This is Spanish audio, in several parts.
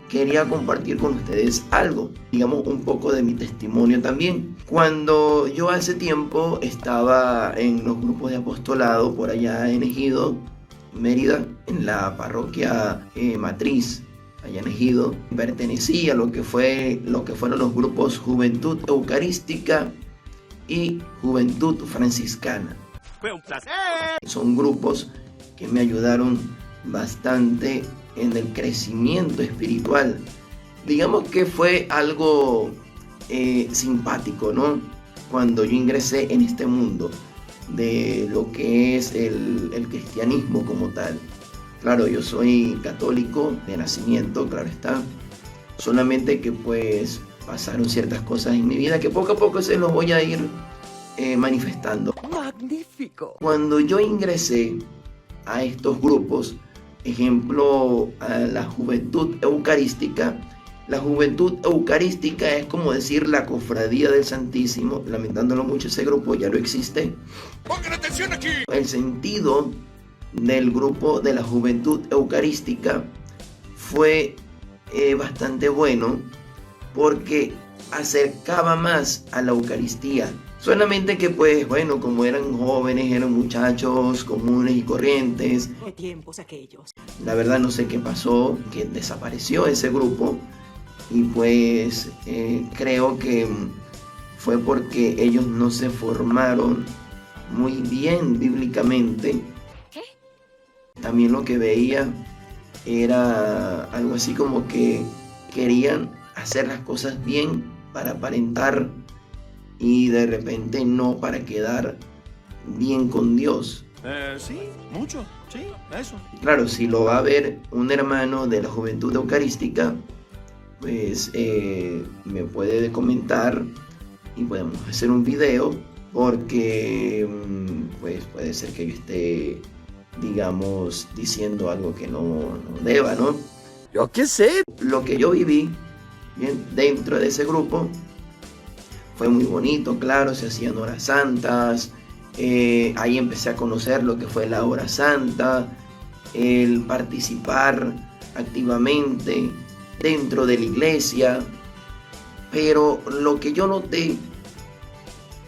quería compartir con ustedes algo, digamos un poco de mi testimonio también. Cuando yo hace tiempo estaba en los grupos de apostolado por allá en Ejido, Mérida, en la parroquia matriz, allá en Ejido, pertenecía a lo que fueron los grupos Juventud Eucarística y Juventud Franciscana. Fue un placer. Son grupos que me ayudaron bastante en el crecimiento espiritual. Digamos que fue algo simpático, ¿no? Cuando yo ingresé en este mundo de lo que es el cristianismo como tal. Claro, yo soy católico de nacimiento, claro está. Solamente que pues pasaron ciertas cosas en mi vida que poco a poco se los voy a ir manifestando. Magnífico. Cuando yo ingresé a estos grupos, ejemplo, a la Juventud Eucarística, la Juventud Eucarística es como decir la Cofradía del Santísimo, lamentándolo mucho, ese grupo ya no existe. ¡Pongan atención aquí! El sentido del grupo de la Juventud Eucarística fue bastante bueno porque acercaba más a la Eucaristía. Solamente que pues bueno, como eran jóvenes, eran muchachos comunes y corrientes. ¿Qué tiempos aquellos? La verdad no sé qué pasó, que desapareció ese grupo y pues creo que fue porque ellos no se formaron muy bien bíblicamente. ¿Qué? También lo que veía era algo así como que querían hacer las cosas bien para aparentar y de repente no para quedar bien con Dios. Sí, mucho, sí, eso. Claro, si lo va a ver un hermano de la Juventud Eucarística, pues me puede comentar y podemos hacer un video porque pues puede ser que yo esté, digamos, diciendo algo que no deba, ¿no? Yo qué sé. Lo que yo viví bien dentro de ese grupo fue muy bonito, claro, se hacían horas santas, ahí empecé a conocer lo que fue la hora santa, el participar activamente dentro de la iglesia, pero lo que yo noté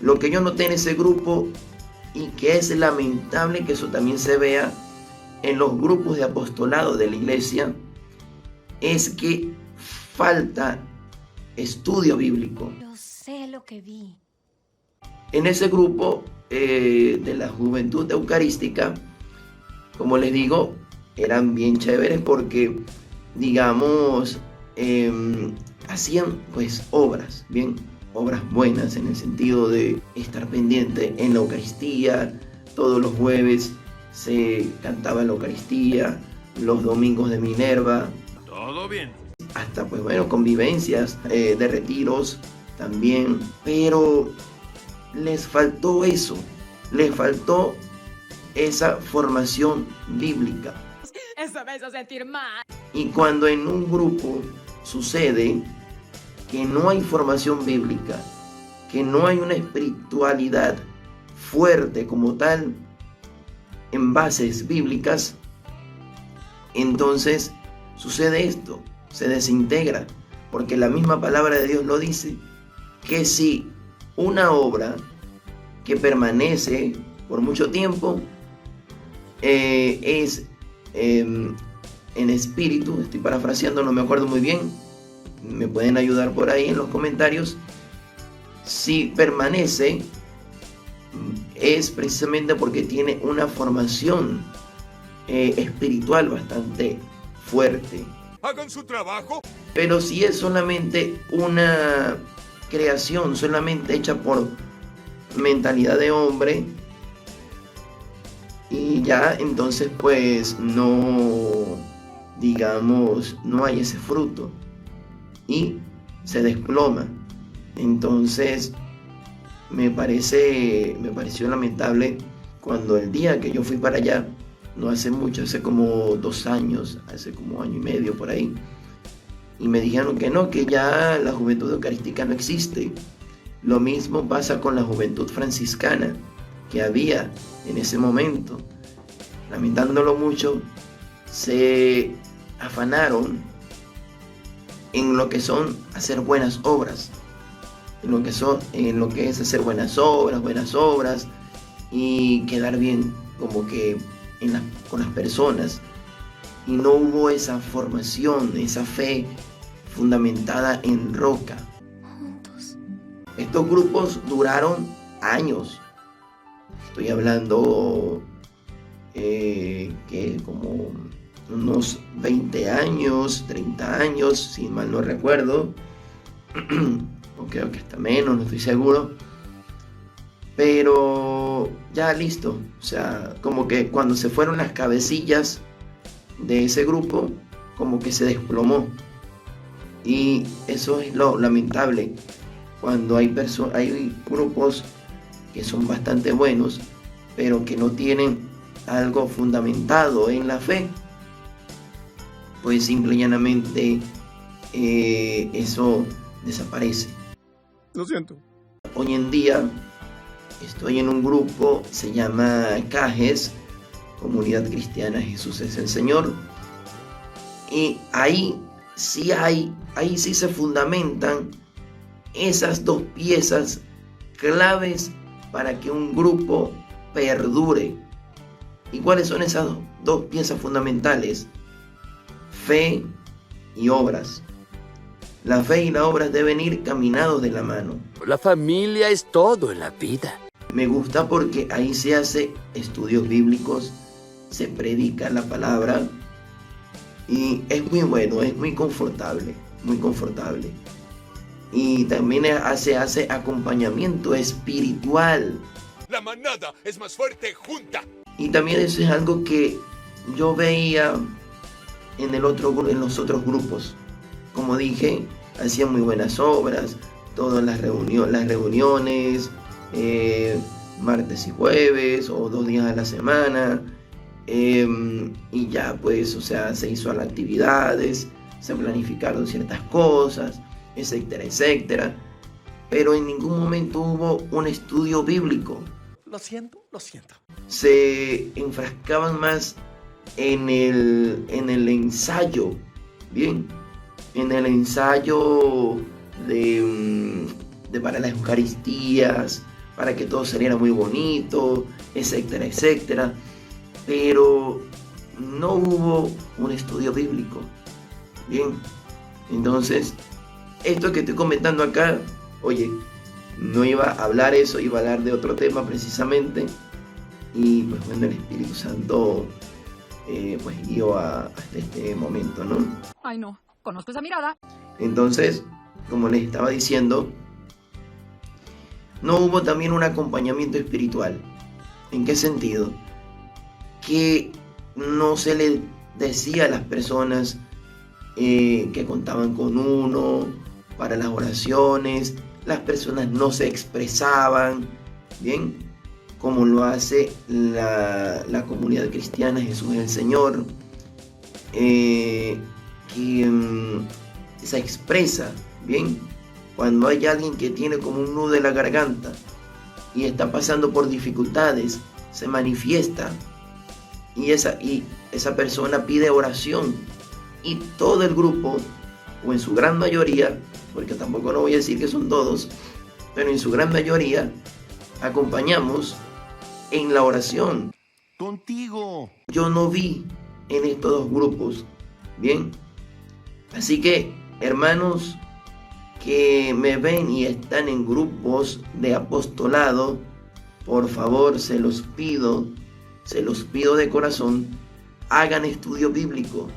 en ese grupo y que es lamentable que eso también se vea en los grupos de apostolado de la iglesia, es que falta estudio bíblico. Yo sé lo que vi. En ese grupo de la Juventud Eucarística, como les digo, eran bien chéveres porque, digamos, hacían pues obras buenas en el sentido de estar pendiente en la Eucaristía. Todos los jueves se cantaba la Eucaristía, los domingos de Minerva. Todo bien. Hasta pues bueno, convivencias de retiros también, pero les faltó eso, les faltó esa formación bíblica. Eso me hizo sentir mal. Y cuando en un grupo sucede que no hay formación bíblica, que no hay una espiritualidad fuerte como tal, en bases bíblicas, entonces sucede esto, se desintegra, porque la misma palabra de Dios lo dice, que si una obra que permanece por mucho tiempo es en espíritu, estoy parafraseando, no me acuerdo muy bien, me pueden ayudar por ahí en los comentarios, si permanece es precisamente porque tiene una formación espiritual bastante fuerte. Hagan su trabajo. Pero si es solamente una creación, solamente hecha por mentalidad de hombre, y ya entonces pues no, digamos, no hay ese fruto y se desploma. Entonces me pareció lamentable cuando el día que yo fui para allá, no hace mucho, hace como 2 años, hace como 1 año y medio por ahí, y me dijeron que no, que ya la juventud eucarística no existe. Lo mismo pasa con la juventud franciscana que había en ese momento. Lamentándolo mucho, se afanaron en lo que son hacer buenas obras, en lo que es hacer buenas obras y quedar bien como que con las personas. Y no hubo esa formación, esa fe fundamentada en roca. Estos grupos duraron años. Estoy hablando que como unos 20 años, 30 años, si mal no recuerdo. O creo que hasta menos, no estoy seguro. Pero ya listo. O sea, como que cuando se fueron las cabecillas de ese grupo, como que se desplomó. Y eso es lo lamentable. Cuando hay grupos que son bastante buenos, pero que no tienen algo fundamentado en la fe, pues simple y llanamente eso desaparece. Lo siento. Hoy en día estoy en un grupo, se llama CAGES, Comunidad Cristiana Jesús es el Señor, y ahí sí se fundamentan esas dos piezas claves para que un grupo perdure. ¿Y cuáles son esas dos piezas fundamentales? Fe y obras. La fe y las obras deben ir caminados de la mano. La familia es todo en la vida. Me gusta porque ahí se hace estudios bíblicos, se predica la palabra y es muy bueno, es muy confortable, muy confortable. Y también se hace acompañamiento espiritual. La manada es más fuerte junta. Y también eso es algo que yo veía en los otros grupos. Como dije, hacían muy buenas obras, todas las reuniones, martes y jueves o 2 días a la semana, y ya pues, o sea, se hizo las actividades, se planificaron ciertas cosas, etcétera, etcétera, pero en ningún momento hubo un estudio bíblico. Lo siento. Se enfrascaban más en el ensayo, bien, en el ensayo de para las Eucaristías, para que todo saliera muy bonito, etcétera, etcétera, pero no hubo un estudio bíblico, bien. Entonces, esto que estoy comentando acá, oye, no iba a hablar eso, iba a hablar de otro tema precisamente, y pues bueno, el Espíritu Santo pues guió hasta este momento, ¿no? Ay, no. Conozco esa mirada. Entonces, como les estaba diciendo, no hubo también un acompañamiento espiritual. ¿En qué sentido? Que no se le decía a las personas que contaban con uno para las oraciones, las personas no se expresaban, ¿bien? Como lo hace la comunidad cristiana Jesús es el Señor, que se expresa, ¿bien? Cuando hay alguien que tiene como un nudo en la garganta y está pasando por dificultades, se manifiesta y esa persona pide oración, y todo el grupo, o en su gran mayoría, porque tampoco no voy a decir que son todos, pero en su gran mayoría acompañamos en la oración. Contigo. Yo no vi en estos dos grupos, ¿bien? Así que, hermanos que me ven y están en grupos de apostolado, por favor, se los pido de corazón, hagan estudio bíblico,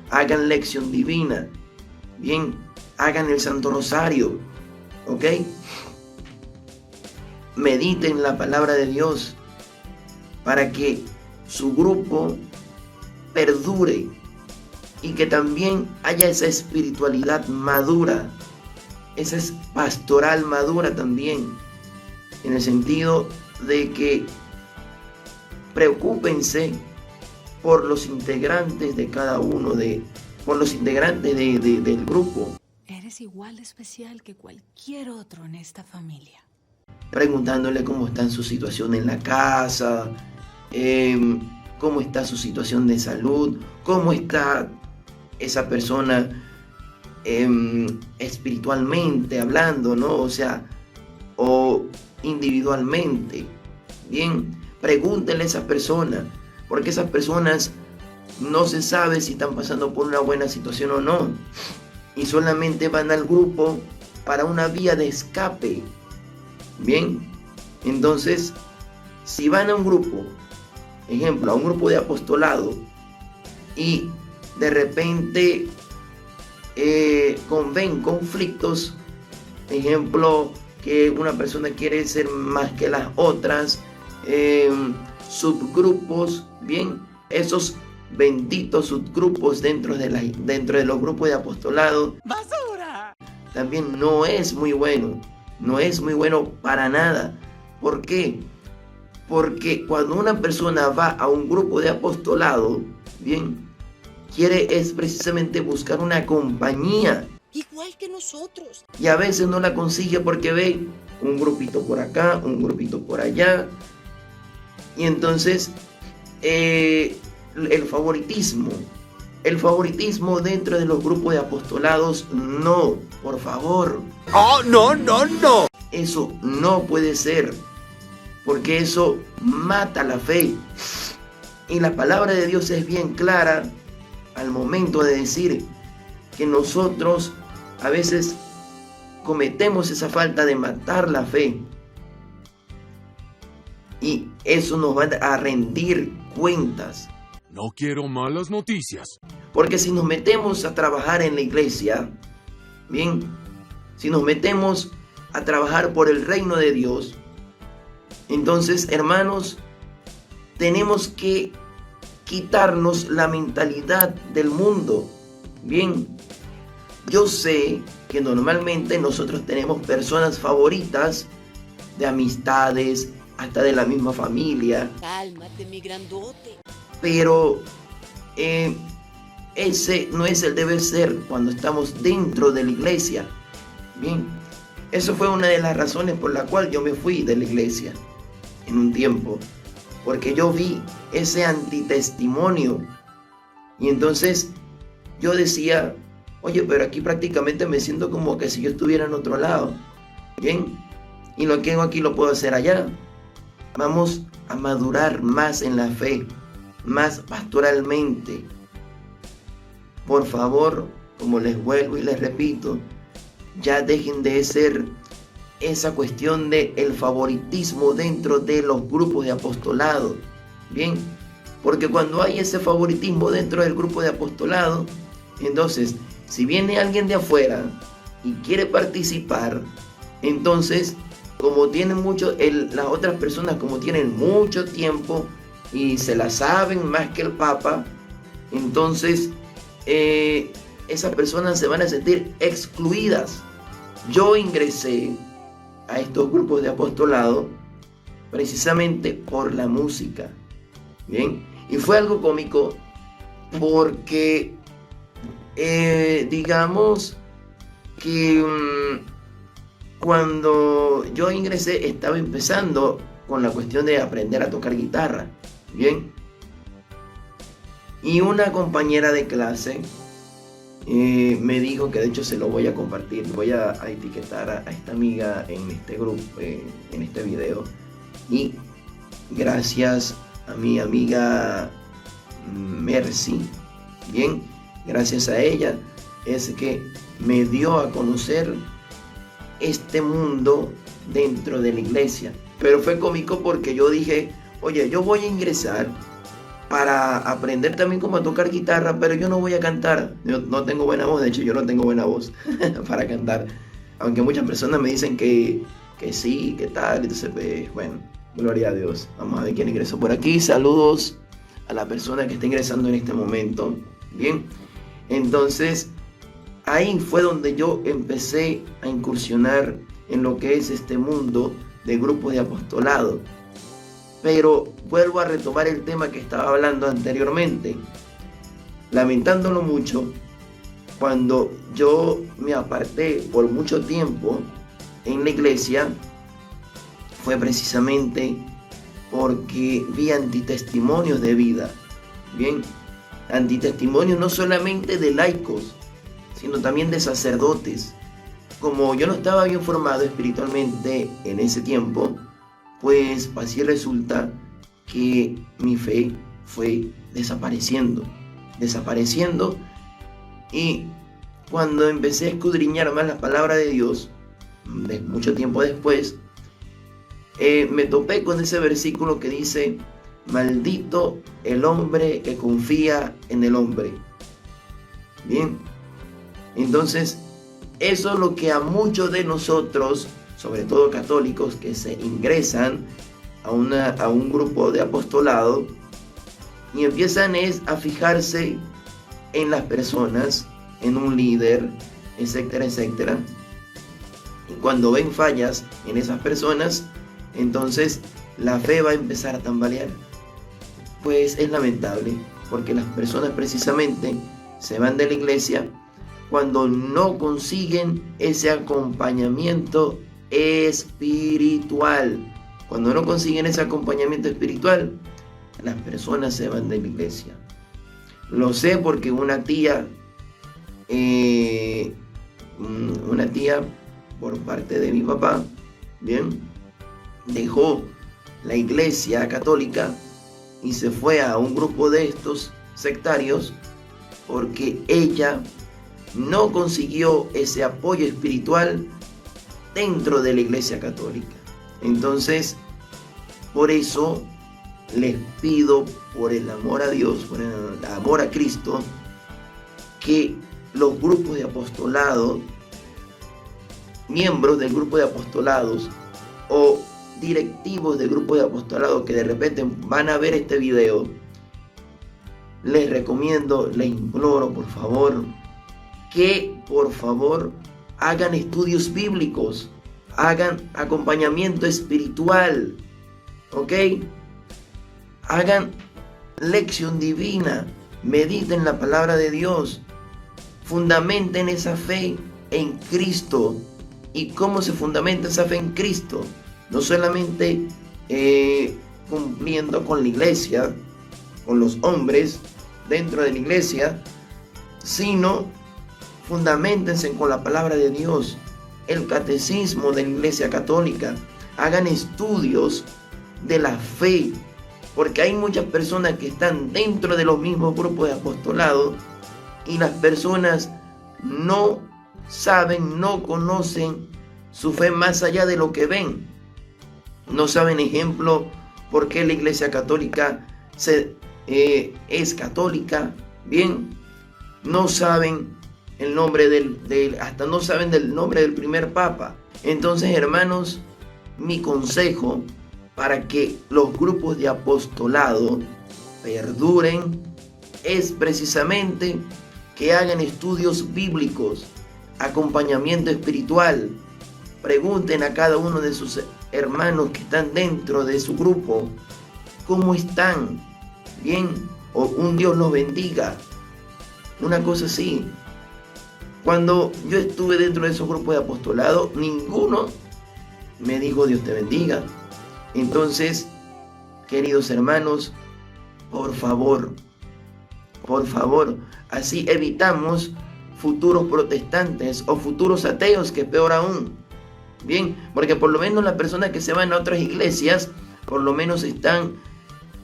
hagan lección divina, bien, hagan el Santo Rosario, ¿ok? Mediten la palabra de Dios para que su grupo perdure y que también haya esa espiritualidad madura, esa es pastoral madura también, en el sentido de que preocúpense por los integrantes de cada uno, por los integrantes del grupo. Eres igual de especial que cualquier otro en esta familia. Preguntándole cómo está su situación en la casa, cómo está su situación de salud, cómo está esa persona espiritualmente hablando, ¿no? O sea, o individualmente. Bien, pregúntenle a esas personas, porque esas personas no se sabe si están pasando por una buena situación o no, y solamente van al grupo para una vía de escape. Bien, entonces, si van a un grupo, ejemplo, a un grupo de apostolado, y de repente ven conflictos, ejemplo, que una persona quiere ser más que las otras, subgrupos, bien, esos benditos subgrupos dentro de los grupos de apostolado, ¡Basura! también no es muy bueno, no es muy bueno para nada. ¿Por qué? Porque cuando una persona va a un grupo de apostolado, bien, es precisamente buscar una compañía. Igual que nosotros. Y a veces no la consigue porque ve un grupito por acá, un grupito por allá. Y entonces el favoritismo dentro de los grupos de apostolados, no, por favor. ¡Oh, no, no, no! Eso no puede ser, porque eso mata la fe. Y la palabra de Dios es bien clara al momento de decir que nosotros a veces cometemos esa falta de matar la fe. Y eso nos va a rendir cuentas. No quiero malas noticias. Porque si nos metemos a trabajar en la iglesia, bien, si nos metemos a trabajar por el reino de Dios, entonces, hermanos, tenemos que quitarnos la mentalidad del mundo. Bien, yo sé que normalmente nosotros tenemos personas favoritas de amistades, hasta de la misma familia. Cálmate, mi grandote. Pero ese no es el deber ser cuando estamos dentro de la iglesia. Bien, eso fue una de las razones por la cual yo me fui de la iglesia en un tiempo, porque yo vi ese antitestimonio. Y entonces yo decía, oye, pero aquí prácticamente me siento como que si yo estuviera en otro lado. Bien, y lo que hago aquí lo puedo hacer allá. Vamos a madurar más en la fe, más pastoralmente. Por favor, como les vuelvo y les repito, ya dejen de ser esa cuestión de el favoritismo dentro de los grupos de apostolado. Bien, porque cuando hay ese favoritismo dentro del grupo de apostolado, entonces, si viene alguien de afuera y quiere participar, entonces, como tienen las otras personas, como tienen mucho tiempo y se la saben más que el Papa, entonces esas personas se van a sentir excluidas. Yo ingresé a estos grupos de apostolado precisamente por la música. Bien, y fue algo cómico porque digamos que cuando yo ingresé estaba empezando con la cuestión de aprender a tocar guitarra. Bien, y una compañera de clase me dijo, que de hecho se lo voy a compartir, voy a etiquetar a esta amiga en este grupo, en este video, y gracias a mi amiga Mercy, bien, gracias a ella es que me dio a conocer este mundo dentro de la iglesia. Pero fue cómico porque yo dije, oye, yo voy a ingresar para aprender también cómo a tocar guitarra, pero yo no voy a cantar. Yo no tengo buena voz, de hecho yo no tengo buena voz para cantar. Aunque muchas personas me dicen que sí, que tal. Entonces, pues, bueno, gloria a Dios. Vamos a ver quién ingresó por aquí. Saludos a la persona que está ingresando en este momento. Bien, entonces ahí fue donde yo empecé a incursionar en lo que es este mundo de grupos de apostolado. Pero vuelvo a retomar el tema que estaba hablando anteriormente. Lamentándolo mucho, cuando yo me aparté por mucho tiempo en la iglesia, fue precisamente porque vi antitestimonios de vida. Bien, antitestimonios no solamente de laicos, sino también de sacerdotes. Como yo no estaba bien formado espiritualmente en ese tiempo, pues así resulta que mi fe fue desapareciendo, y cuando empecé a escudriñar más la palabra de Dios, mucho tiempo después, me topé con ese versículo que dice: maldito el hombre que confía en el hombre. Bien, entonces eso es lo que a muchos de nosotros, sobre todo católicos, que se ingresan a un grupo de apostolado y empiezan a fijarse en las personas, en un líder, etcétera, etcétera. Y cuando ven fallas en esas personas, entonces la fe va a empezar a tambalear. Pues es lamentable, porque las personas precisamente se van de la iglesia cuando no consiguen ese acompañamiento espiritual. Cuando no consiguen ese acompañamiento espiritual, las personas se van de la iglesia. Lo sé porque una tía por parte de mi papá, bien, dejó la iglesia católica y se fue a un grupo de estos sectarios porque ella no consiguió ese apoyo espiritual dentro de la iglesia católica. Entonces, por eso les pido, por el amor a Dios, por el amor a Cristo, que los grupos de apostolado, miembros del grupo de apostolados o directivos del grupo de apostolado que de repente van a ver este video, les recomiendo, les imploro por favor, que por favor hagan estudios bíblicos, hagan acompañamiento espiritual, ¿ok? Hagan lección divina, mediten la palabra de Dios, fundamenten esa fe en Cristo. ¿Y cómo se fundamenta esa fe en Cristo? No solamente cumpliendo con la iglesia, con los hombres dentro de la iglesia, sino fundamentense con la palabra de Dios, el catecismo de la iglesia católica, hagan estudios de la fe, porque hay muchas personas que están dentro de los mismos grupos de apostolado y las personas no saben, no conocen su fe más allá de lo que ven. No saben, ejemplo, por qué la iglesia católica es católica, bien, no saben el nombre hasta no saben del nombre del primer papa. Entonces, hermanos, mi consejo para que los grupos de apostolado perduren es precisamente que hagan estudios bíblicos, acompañamiento espiritual. Pregunten a cada uno de sus hermanos que están dentro de su grupo cómo están, bien, o un Dios los bendiga, una cosa así. Cuando yo estuve dentro de esos grupos de apostolado, ninguno me dijo Dios te bendiga. Entonces, queridos hermanos, por favor, así evitamos futuros protestantes o futuros ateos, que es peor aún. Bien, porque por lo menos las personas que se van a otras iglesias, por lo menos están,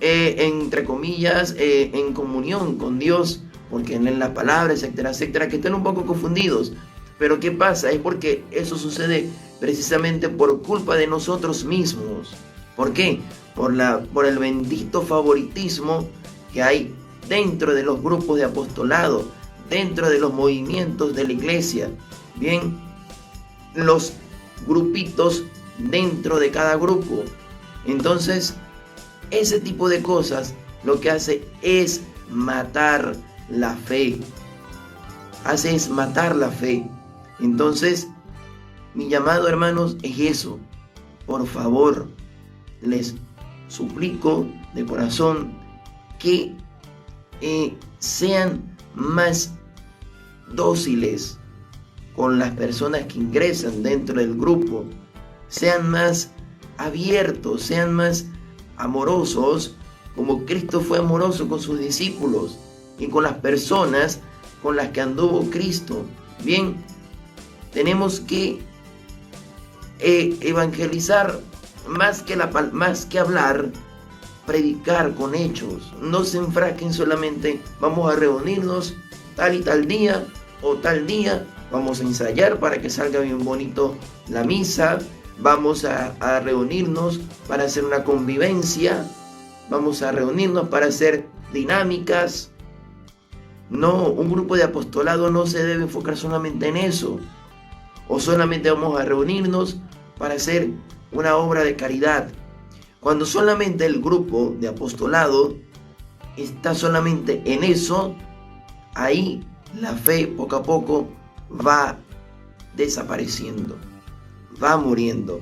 entre comillas, en comunión con Dios, porque leen la palabra, etcétera, etcétera, que están un poco confundidos. Pero ¿qué pasa? Es porque eso sucede precisamente por culpa de nosotros mismos. ¿Por qué? Por el bendito favoritismo que hay dentro de los grupos de apostolado, dentro de los movimientos de la iglesia. Bien, los grupitos dentro de cada grupo. Entonces, ese tipo de cosas lo que hace es matar la fe. Entonces, mi llamado, hermanos, es eso. Por favor, les suplico de corazón que sean más dóciles con las personas que ingresan dentro del grupo, sean más abiertos, sean más amorosos, como Cristo fue amoroso con sus discípulos y con las personas con las que anduvo Cristo. Bien, tenemos que evangelizar más que hablar, predicar con hechos. No se enfrasquen solamente, vamos a reunirnos tal y tal día o tal día, vamos a ensayar para que salga bien bonito la misa, vamos a reunirnos para hacer una convivencia, vamos a reunirnos para hacer dinámicas. No, un grupo de apostolado no se debe enfocar solamente en eso. O solamente vamos a reunirnos para hacer una obra de caridad. Cuando solamente el grupo de apostolado está solamente en eso, ahí la fe poco a poco va desapareciendo, va muriendo.